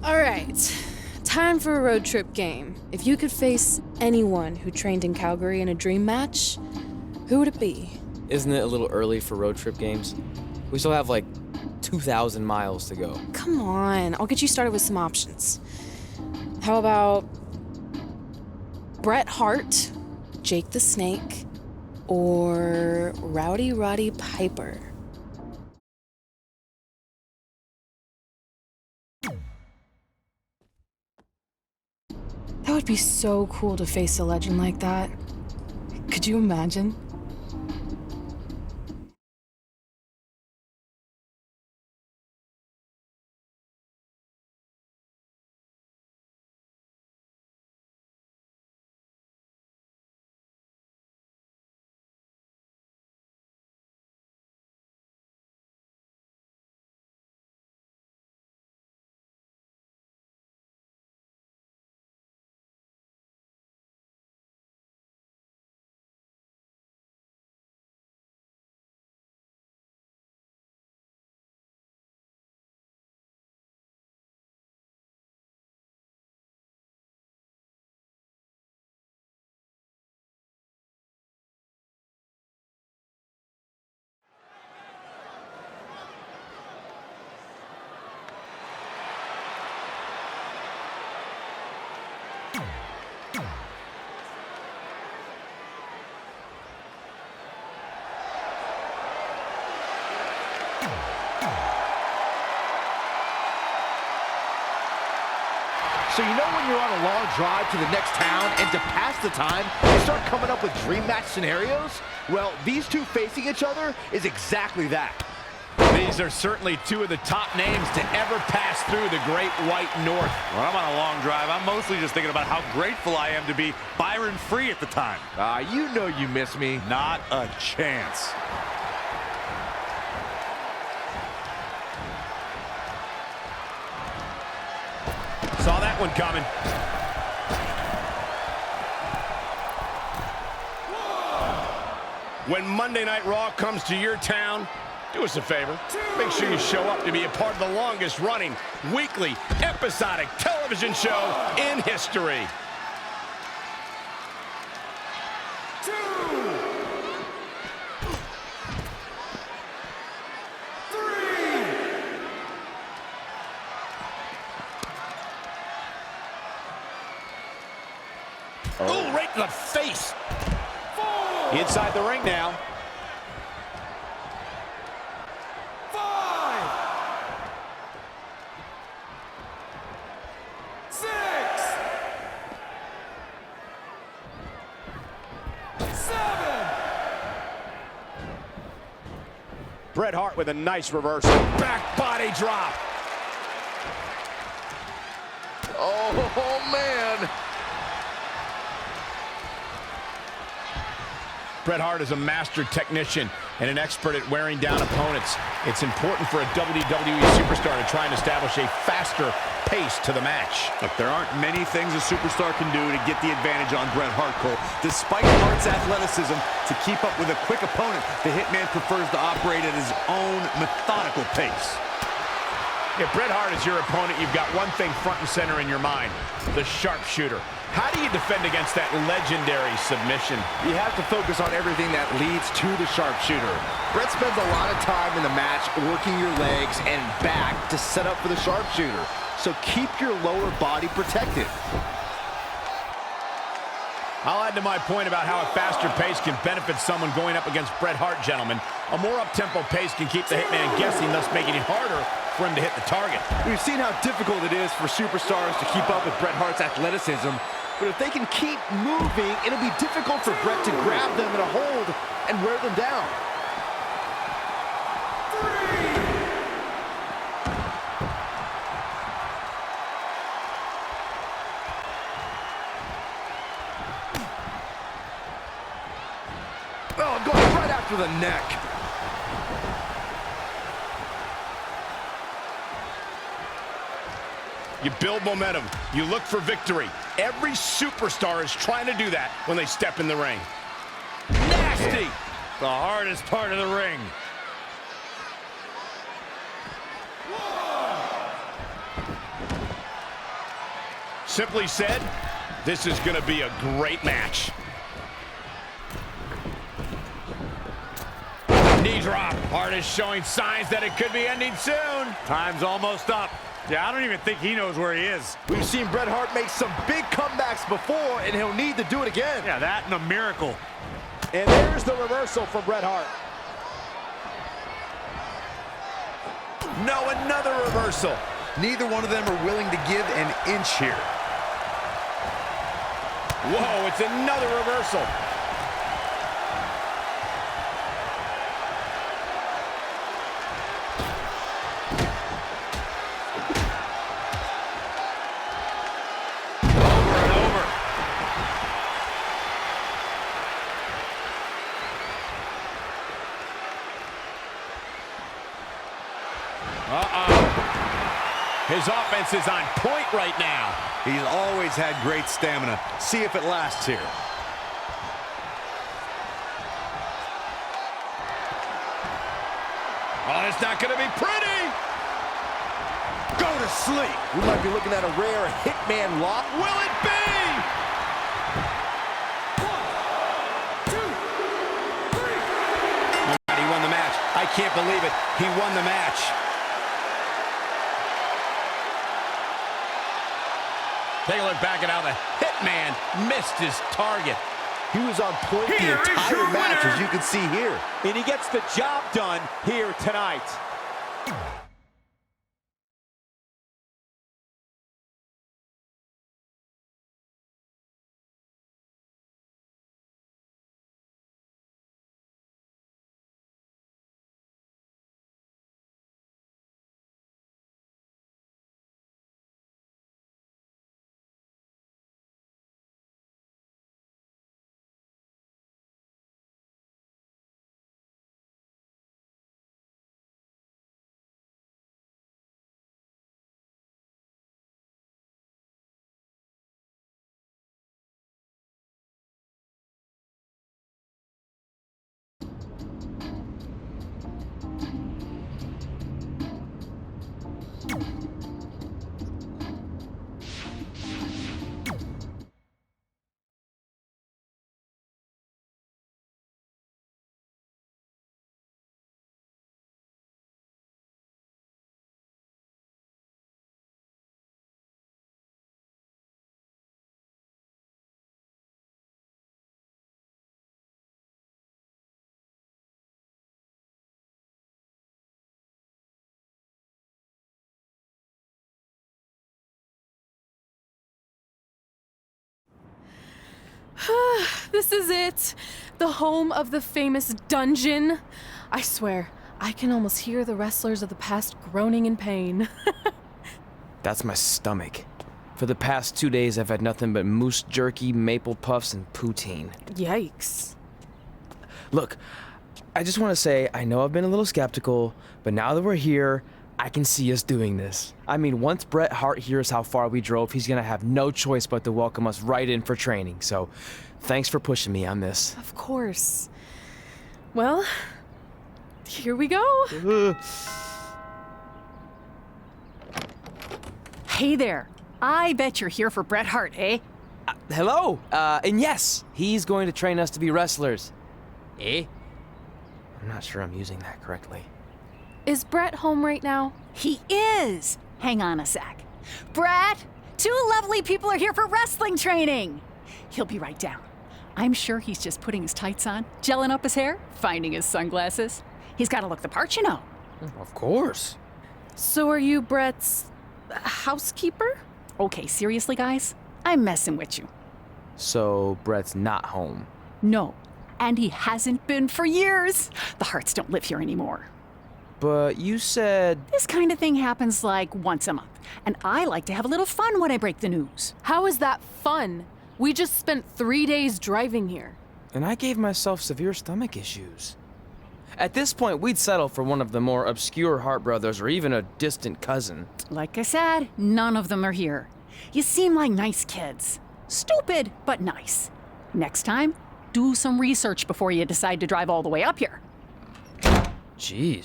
All right, time for a road trip game. If you could face anyone who trained in Calgary in a dream match, who would it be? Isn't it a little early for road trip games? We still have like 2,000 miles to go. Come on, I'll get you started with some options. How about Bret Hart, Jake the Snake, or Rowdy Roddy Piper? That would be so cool to face a legend like that. Could you imagine? So you know when you're on a long drive to the next town and to pass the time, you start coming up with dream match scenarios? Well, these two facing each other is exactly that. These are certainly two of the top names to ever pass through the Great White North. When I'm on a long drive, I'm mostly just thinking about how grateful I am to be Byron Free at the time. You know you miss me. Not a chance. Saw that one coming. When Monday Night Raw comes to your town, do us a favor. Make sure you show up to be a part of the longest running weekly episodic television show in history. Oh, right to the face. Inside the ring now. 5, 6, 7. Bret Hart with a nice reversal. Back body drop. Oh, man. Bret Hart is a master technician and an expert at wearing down opponents. It's important for a WWE superstar to try and establish a faster pace to the match. Look, there aren't many things a superstar can do to get the advantage on Bret Hart, Cole. Despite Hart's athleticism, to keep up with a quick opponent, the Hitman prefers to operate at his own methodical pace. If Bret Hart is your opponent, you've got one thing front and center in your mind: the sharpshooter. How do you defend against that legendary submission? You have to focus on everything that leads to the sharpshooter. Bret spends a lot of time in the match working your legs and back to set up for the sharpshooter. So keep your lower body protected. I'll add to my point about how a faster pace can benefit someone going up against Bret Hart, gentlemen. A more up-tempo pace can keep the Hitman guessing, thus making it harder for him to hit the target. We've seen how difficult it is for superstars to keep up with Bret Hart's athleticism, but if they can keep moving, it'll be difficult for Bret to grab them in a hold and wear them down. 3. Oh, going right after the neck. You build momentum. You look for victory. Every superstar is trying to do that when they step in the ring. Nasty! The hardest part of the ring. Simply said, this is going to be a great match. Knee drop. Hart is showing signs that it could be ending soon. Time's almost up. Yeah, I don't even think he knows where he is. We've seen Bret Hart make some big comebacks before, and he'll need to do it again. Yeah, that and a miracle. And there's the reversal from Bret Hart. No, another reversal. Neither one of them are willing to give an inch here. Whoa, it's another reversal. Over and over. His offense is on point right now. He's always had great stamina. See if it lasts here. Oh, it's not going to be pretty. Go to sleep. We might be looking at a rare hitman lock. Will it be? 1, 2, 3. He won the match. I can't believe it. He won the match. Take a look back at how the Hitman missed his target. He was on point the Here is entire your match, winner. as you can see here. And he gets the job done here tonight. This is it. The home of the famous dungeon. I swear, I can almost hear the wrestlers of the past groaning in pain. That's my stomach. For the past 2 days, I've had nothing but moose jerky, maple puffs, and poutine. Yikes. Look, I just want to say, I know I've been a little skeptical, but now that we're here, I can see us doing this. I mean, once Bret Hart hears how far we drove, he's gonna have no choice but to welcome us right in for training. So, thanks for pushing me on this. Of course. Well, here we go. Hey there. I bet you're here for Bret Hart, eh? Hello, and yes, he's going to train us to be wrestlers. Eh? I'm not sure I'm using that correctly. Is Bret home right now? He is. Hang on a sec. Bret, 2 lovely people are here for wrestling training. He'll be right down. I'm sure he's just putting his tights on, gelling up his hair, finding his sunglasses. He's got to look the part, you know. Of course. So are you Bret's housekeeper? Okay, seriously, guys? I'm messing with you. So, Bret's not home. No, and he hasn't been for years. The Harts don't live here anymore. But you said... This kind of thing happens like once a month, and I like to have a little fun when I break the news. How is that fun? We just spent 3 days driving here. And I gave myself severe stomach issues. At this point, we'd settle for one of the more obscure Hart brothers or even a distant cousin. Like I said, none of them are here. You seem like nice kids. Stupid, but nice. Next time, do some research before you decide to drive all the way up here. Jeez.